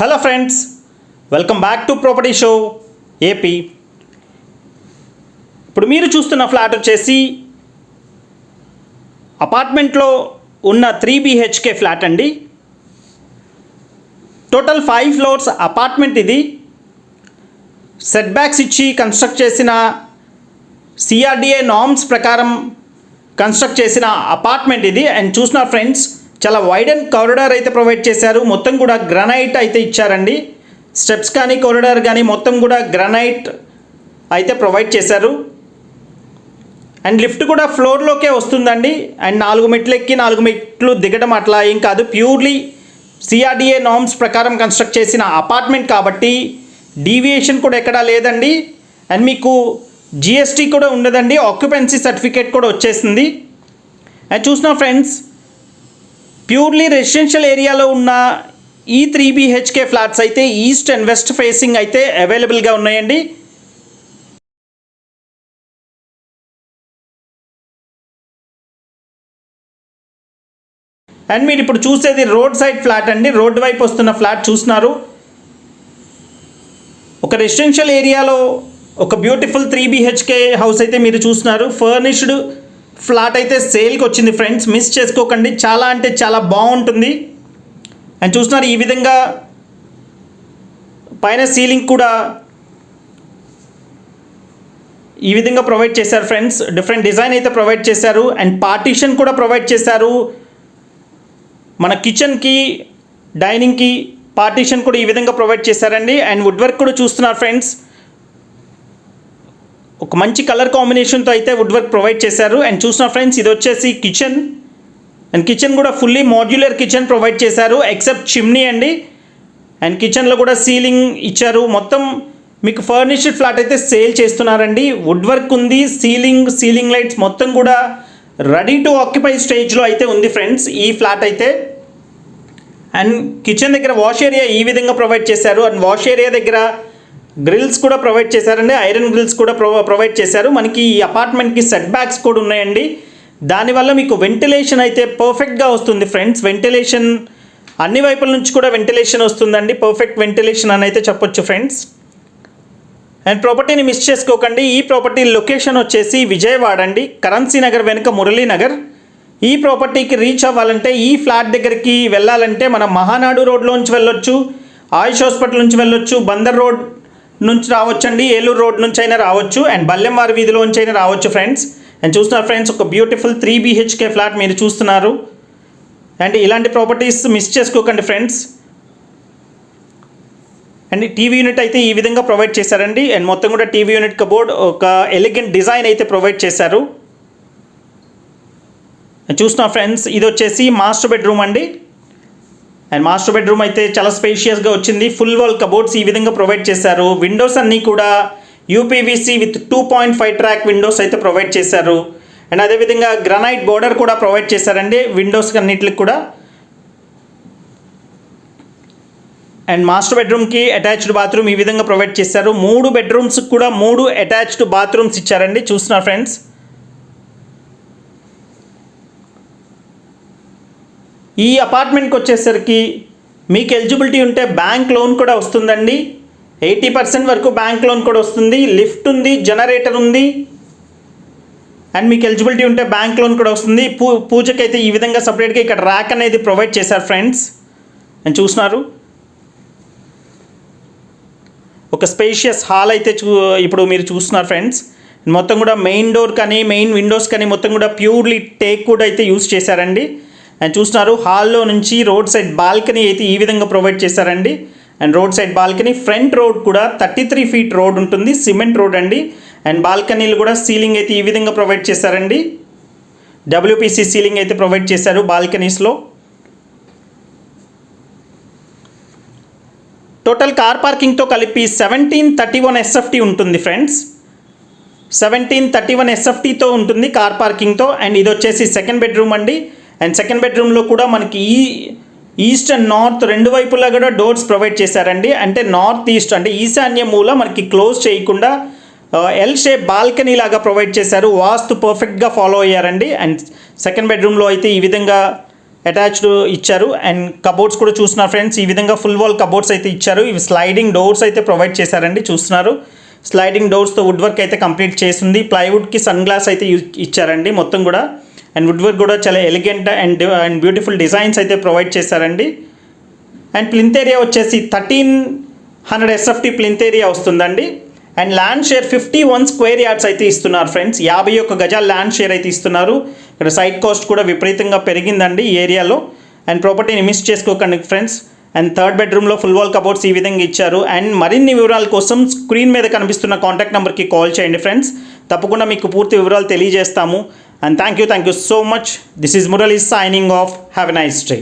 Hello friends, welcome back to property show AP. ఇప్పుడు మీరు చూస్తున్న ఫ్లాట్ వచ్చేసి అపార్ట్మెంట్లో ఉన్న 3 BHK ఫ్లాట్ అండి. టోటల్ 5 ఫ్లోర్స్ అపార్ట్మెంట్ ఇది. సెట్ బ్యాక్స్ ఇచ్చి కన్స్ట్రక్ట్ చేసిన CRDA నార్మ్స్ ప్రకారం కన్స్ట్రక్ట్ చేసిన అపార్ట్మెంట్ ఇది. అండ్ చూసిన ఫ్రెండ్స్, చాలా వైడ్ అండ్ కారిడార్ అయితే ప్రొవైడ్ చేశారు. మొత్తం కూడా గ్రానైట్ అయితే ఇచ్చారండి. స్టెప్స్ కానీ కారిడార్ కానీ మొత్తం కూడా గ్రానైట్ అయితే ప్రొవైడ్ చేశారు. అండ్ లిఫ్ట్ కూడా ఫ్లోర్లోకే వస్తుందండి. అండ్ 4 మెట్లు ఎక్కి 4 మెట్లు దిగడం అట్లా ఏం కాదు. ప్యూర్లీ CRDA నార్మ్స్ ప్రకారం కన్స్ట్రక్ట్ చేసిన అపార్ట్మెంట్ కాబట్టి డీవియేషన్ కూడా ఎక్కడా లేదండి. అండ్ మీకు GST కూడా ఉండదండి. ఆక్యుపెన్సీ సర్టిఫికేట్ కూడా వచ్చేసింది. అండ్ చూసిన ఫ్రెండ్స్, ప్యూర్లీ రెసిడెన్షియల్ ఏరియాలో ఉన్న ఈ 3 BHK ఫ్లాట్స్ అయితే ఈస్ట్ అండ్ వెస్ట్ ఫేసింగ్ అయితే అవైలబుల్గా ఉన్నాయండి. అండ్ మీరు ఇప్పుడు చూసేది రోడ్ సైడ్ ఫ్లాట్ అండి. రోడ్ వైపు వస్తున్న ఫ్లాట్ చూస్తున్నారు. ఒక రెసిడెన్షియల్ ఏరియాలో ఒక బ్యూటిఫుల్ 3 BHK హౌస్ అయితే మీరు చూస్తున్నారు. ఫర్నిష్డ్ ఫ్లాట్ అయితే సేల్కి వచ్చింది ఫ్రెండ్స్, మిస్ చేసుకోకండి. చాలా అంటే చాలా బాగుంటుంది. అండ్ చూస్తున్నారు, ఈ విధంగా పైన సీలింగ్ కూడా ఈ విధంగా ప్రొవైడ్ చేశారు ఫ్రెండ్స్. డిఫరెంట్ డిజైన్ అయితే ప్రొవైడ్ చేశారు. అండ్ పార్టీషన్ కూడా ప్రొవైడ్ చేశారు. మన కిచెన్కి డైనింగ్కి పార్టీషన్ కూడా ఈ విధంగా ప్రొవైడ్ చేశారండి. అండ్ వుడ్ వర్క్ కూడా చూస్తున్నారు ఫ్రెండ్స్. ఒక మంచి కలర్ కాంబినేషన్తో అయితే వుడ్ వర్క్ ప్రొవైడ్ చేశారు. అండ్ చూసిన ఫ్రెండ్స్, ఇది వచ్చేసి కిచెన్. అండ్ కిచెన్ కూడా ఫుల్లీ మాడ్యులర్ కిచెన్ ప్రొవైడ్ చేశారు ఎక్సెప్ట్ చిమ్నీ అండి. అండ్ కిచెన్లో కూడా సీలింగ్ ఇచ్చారు. మొత్తం మీకు ఫర్నిష్డ్ ఫ్లాట్ అయితే సేల్ చేస్తున్నారండి. వుడ్ వర్క్ ఉంది, సీలింగ్ లైట్స్ మొత్తం కూడా రెడీ టు ఆక్యుపై స్టేజ్లో అయితే ఉంది ఫ్రెండ్స్ ఈ ఫ్లాట్ అయితే. అండ్ కిచెన్ దగ్గర వాష్ ఏరియా ఈ విధంగా ప్రొవైడ్ చేశారు. అండ్ వాష్ ఏరియా దగ్గర గ్రిల్స్ కూడా ప్రొవైడ్ చేశారండి. ఐరన్ గ్రిల్స్ కూడా ప్రొవైడ్ చేశారు. మనకి ఈ అపార్ట్మెంట్కి సెట్ బ్యాక్స్ కూడా ఉన్నాయండి. దానివల్ల మీకు వెంటిలేషన్ అయితే పర్ఫెక్ట్గా వస్తుంది ఫ్రెండ్స్. వెంటిలేషన్ అన్ని వైపుల నుంచి కూడా వెంటిలేషన్ వస్తుందండి. పర్ఫెక్ట్ వెంటిలేషన్ అని అయితే చెప్పొచ్చు ఫ్రెండ్స్. అండ్ ప్రాపర్టీని మిస్ చేసుకోకండి. ఈ ప్రాపర్టీ లొకేషన్ వచ్చేసి విజయవాడ అండి, కరెన్సీ నగర్ వెనుక మురళీనగర్. ఈ ప్రాపర్టీకి రీచ్ అవ్వాలంటే, ఈ ఫ్లాట్ దగ్గరికి వెళ్ళాలంటే మనం మహానాడు రోడ్లోంచి వెళ్ళొచ్చు, ఆయుష్ హాస్పిటల్ నుంచి వెళ్ళొచ్చు, బందర్ రోడ్ నుంచి రావచ్చండి, ఏలూరు రోడ్ నుంచి అయినా రావచ్చు, అండ్ బల్లెంవారి వీధిలోంచి అయినా రావచ్చు ఫ్రెండ్స్. అండ్ చూస్తున్నారు ఫ్రెండ్స్, ఒక బ్యూటిఫుల్ 3 BHK ఫ్లాట్ మీరు చూస్తున్నారు. అండ్ ఇలాంటి ప్రాపర్టీస్ మిస్ చేసుకోకండి ఫ్రెండ్స్. అండ్ టీవీ యూనిట్ అయితే ఈ విధంగా ప్రొవైడ్ చేశారండి. అండ్ మొత్తం కూడా టీవీ యూనిట్ కబోర్డ్ ఒక ఎలిగెంట్ డిజైన్ అయితే ప్రొవైడ్ చేశారు. చూస్తున్నా ఫ్రెండ్స్, ఇది వచ్చేసి మాస్టర్ బెడ్రూమ్ అండి. అండ్ మాస్టర్ బెడ్రూమ్ అయితే చాలా స్పేషియస్గా వచ్చింది. ఫుల్ వాల్ కబోర్డ్స్ ఈ విధంగా ప్రొవైడ్ చేశారు. విండోస్ అన్నీ కూడా UPVC విత్ 2.5 ట్రాక్ విండోస్ అయితే ప్రొవైడ్ చేశారు. అండ్ అదేవిధంగా గ్రానైట్ బోర్డర్ కూడా ప్రొవైడ్ చేశారండి విండోస్ అన్నిటికి కూడా. అండ్ మాస్టర్ బెడ్రూమ్కి అటాచ్డ్ బాత్రూమ్ ఈ విధంగా ప్రొవైడ్ చేశారు. 3 బెడ్రూమ్స్కి కూడా 3 అటాచ్డ్ బాత్రూమ్స్ ఇచ్చారండి. చూస్తున్నారు ఫ్రెండ్స్, ఈ అపార్ట్మెంట్కి వచ్చేసరికి మీకు ఎలిజిబిలిటీ ఉంటే బ్యాంక్ లోన్ కూడా వస్తుందండి. 80% వరకు బ్యాంక్ లోన్ కూడా వస్తుంది. లిఫ్ట్ ఉంది, జనరేటర్ ఉంది. అండ్ మీకు ఎలిజిబిలిటీ ఉంటే బ్యాంక్ లోన్ కూడా వస్తుంది. పూజకైతే ఈ విధంగా సపరేట్గా ఇక్కడ ర్యాక్ అనేది ప్రొవైడ్ చేశారు ఫ్రెండ్స్. అండ్ చూస్తున్నారు, ఒక స్పేషియస్ హాల్ అయితే ఇప్పుడు మీరు చూస్తున్నారు ఫ్రెండ్స్. మొత్తం కూడా మెయిన్ డోర్ కానీ మెయిన్ విండోస్ కానీ మొత్తం కూడా ప్యూర్లీ టేక్ వుడ్ అయితే యూస్ చేశారండి. అండ్ చూస్తున్నారు, హాల్లో నుంచి రోడ్ సైడ్ బాల్కనీ అయితే ఈ విధంగా ప్రొవైడ్ చేశారండి. And road side balcony, front road కూడా 33 feet రోడ్ ఉంటుంది, సిమెంట్ రోడ్ అండి. అండ్ బాల్కనీలు కూడా సీలింగ్ అయితే ఈ విధంగా ప్రొవైడ్ చేశారండి. WPC సీలింగ్ అయితే ప్రొవైడ్ చేశారు బాల్కనీస్లో. టోటల్ కార్ పార్కింగ్తో కలిపి 1731 SFT ఉంటుంది ఫ్రెండ్స్. 1731 SFTతో ఉంటుంది కార్ పార్కింగ్తో. అండ్ ఇది వచ్చేసి సెకండ్ బెడ్రూమ్ అండి. అండ్ సెకండ్ బెడ్రూమ్లో కూడా మనకి ఈస్ట్ అండ్ నార్త్ రెండు వైపులా కూడా డోర్స్ ప్రొవైడ్ చేశారండి. అంటే నార్త్ ఈస్ట్ అంటే ఈశాన్య మూల మనకి క్లోజ్ చేయకుండా ఎల్ షేప్ బాల్కనీ లాగా ప్రొవైడ్ చేశారు. వాస్తు పర్ఫెక్ట్గా ఫాలో అయ్యారండి. అండ్ సెకండ్ బెడ్రూమ్లో అయితే ఈ విధంగా అటాచ్డ్ ఇచ్చారు. అండ్ కబోర్డ్స్ కూడా చూస్తున్నారు ఫ్రెండ్స్, ఈ విధంగా ఫుల్ వాల్ కబోర్డ్స్ అయితే ఇచ్చారు. ఇవి స్లైడింగ్ డోర్స్ అయితే ప్రొవైడ్ చేశారండి, చూస్తున్నారు. స్లైడింగ్ డోర్స్తో వుడ్ వర్క్ అయితే కంప్లీట్ చేసింది. ప్లైవుడ్కి సన్ గ్లాస్ అయితే ఇచ్చారండి మొత్తం కూడా. అండ్ వుడ్ వర్క్ కూడా చాలా ఎలిగెంట్ అండ్ బ్యూటిఫుల్ డిజైన్స్ అయితే ప్రొవైడ్ చేశారండి. అండ్ ప్లింత్ ఏరియా వచ్చేసి 1300 SFT ప్లింత్ ఏరియా వస్తుందండి. And land share 51 square yards అయితే ఇస్తున్నారు ఫ్రెండ్స్. 51 గజాల ల్యాండ్ షేర్ అయితే ఇస్తున్నారు. ఇక్కడ సైట్ కాస్ట్ కూడా విపరీతంగా పెరిగిందండి ఈ ఏరియాలో. అండ్ ప్రాపర్టీని మిస్ చేసుకోకండి ఫ్రెండ్స్. అండ్ థర్డ్ బెడ్రూమ్లో ఫుల్ వాల్ కబోర్డ్స్ ఈ విధంగా ఇచ్చారు. అండ్ మరిన్ని వివరాల కోసం స్క్రీన్ మీద కనిపిస్తున్న కాంటాక్ట్ నెంబర్కి కాల్ చేయండి ఫ్రెండ్స్. తప్పకుండా మీకు పూర్తి వివరాలు తెలియజేస్తాము. And thank you so much. This is Murali signing off. Have a nice day.